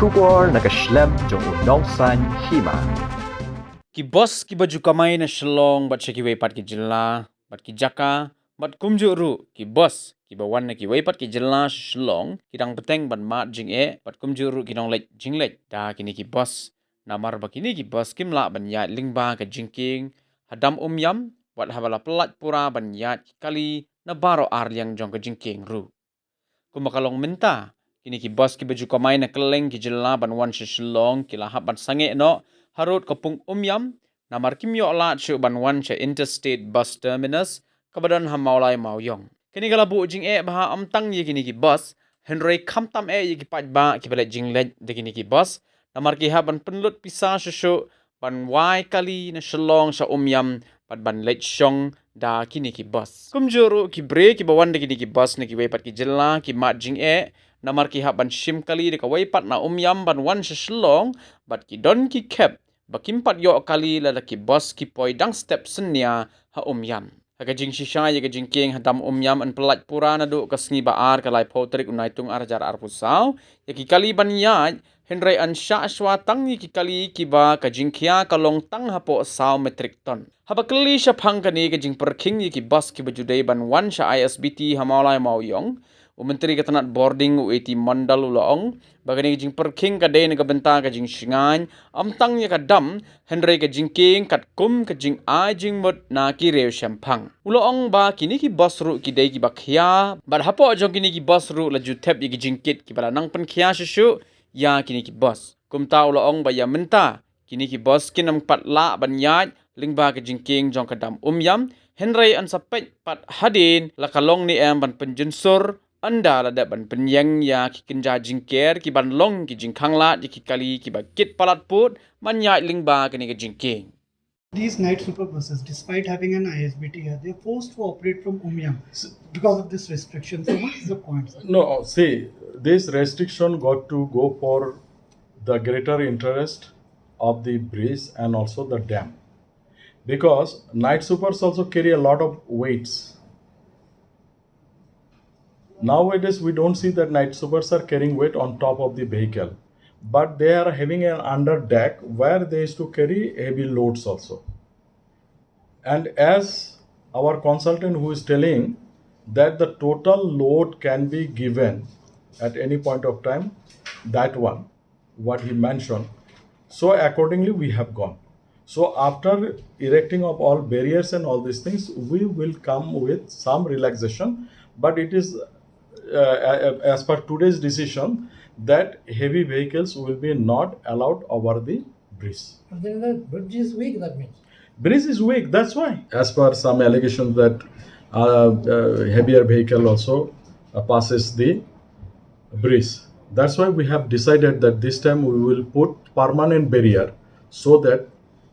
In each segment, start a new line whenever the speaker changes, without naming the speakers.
Shubor nakaslem jong unongsan Hima.
Ki bos ki baju kamay na shalong bat siya ki waypat ki jilla bat ki jaka bat kumju ru ki bos ki bawan na ki waypat ki jilla shalong ki dang peteng ban mat Jingeh bat kumju ru ki Nongleit Jingleit da kini ki bos namar ba kini ki bos kim la ban yat lingba ka jingking hadam yam bat habala pelat pura ban yat ki kali na baro arliang jong ka jingking ru kumakalong minta kini ki bos ki baju kamay na keleng ki jilla ban wan shalong ki lahap ban sange no harut kapung yam namar kimyo la chu banwan cha interstate bus terminus kabadan ha Mawlai Mawyong kini galabu Jingeh baha amtang ye kini ki bus henry kamtam ye ki pajba ki balik Jingleit de kini ki bus namar ki ha ban penlut pisa shushu ban wai kali na shalong sa yam ban leit shong da kini ki bus kumjuru ki bre ki bawan de kini ki bus ne ki waypat ki jilla ki mat Jingeh namar ki ha ban shim kali de ka waypat na yam ban wan sa shalong bat ki don ki kep bakimpat yo kali lalaki bos ki poi dang step senia ha yam haga jing shisha ye ga jing king hadam yam an pelat pura na do kasngi baar kalai potrik unai tung arjar arpusau ye ki kali ban ya henry an Shah swatang ye ki kali ki ba ka jing khia kalong tang hapo saw metric ton haba kali sha phang kani ga jing perking ye ki bos ki bajudai ban wan sha Isbt ha Mawlai Mawyong Menteri Ketanat Boarding UAT Mandal Ulaong bagani jing perking ka day ka benta ka jing shingan amtang ya ka dam henry ka jing king kat kum ka jing ai jing mot na ki rew shampang Ulaong ba kini ki bosru ki day ki bakhya bar hapo jong kini ki bosru la jutep ki jing kit ki bala nang pen khya shu ya kini ki bos kumta Ulaong ba ya menta kini ki bos kinam pat la ban yat lingba ka jing king jong ka dam yam henry an sapet pat hadin la kalong ni em ban penjunsur anda la ban penyang ya ki kenja jingker ki ban long ki jingkhang la ki kali ki ba kit palat put man ya lingba kini ki jingking.
These night super buses, despite having an Isbt here, they are forced to operate from yam because of this restriction. So what is the point, sir?
No, see, this restriction got to go for the greater interest of the bridge and also the dam. Because night supers also carry a lot of weights. Nowadays, we don't see that night supers are carrying weight on top of the vehicle, but they are having an under deck where they used to carry heavy loads also. And as our consultant who is telling that the total load can be given at any point of time, that one, what he mentioned. So accordingly, we have gone. So after erecting of all barriers and all these things, we will come with some relaxation, but it is as per today's decision that heavy vehicles will be not allowed over the bridge.
But then the bridge is weak, that means.
Bridge is weak, that's why. As per some allegations that heavier vehicle also passes the bridge. That's why we have decided that this time we will put permanent barrier so that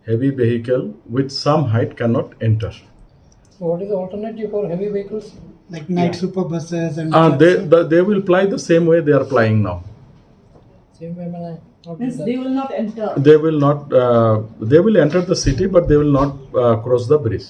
heavy vehicle with some height cannot enter.
So what is the alternative for heavy vehicles?
Like night super buses and
They will ply the same way they are plying now.
Same way, man.
Means they will not enter.
They will not. They will enter the city, but they will not cross the bridge.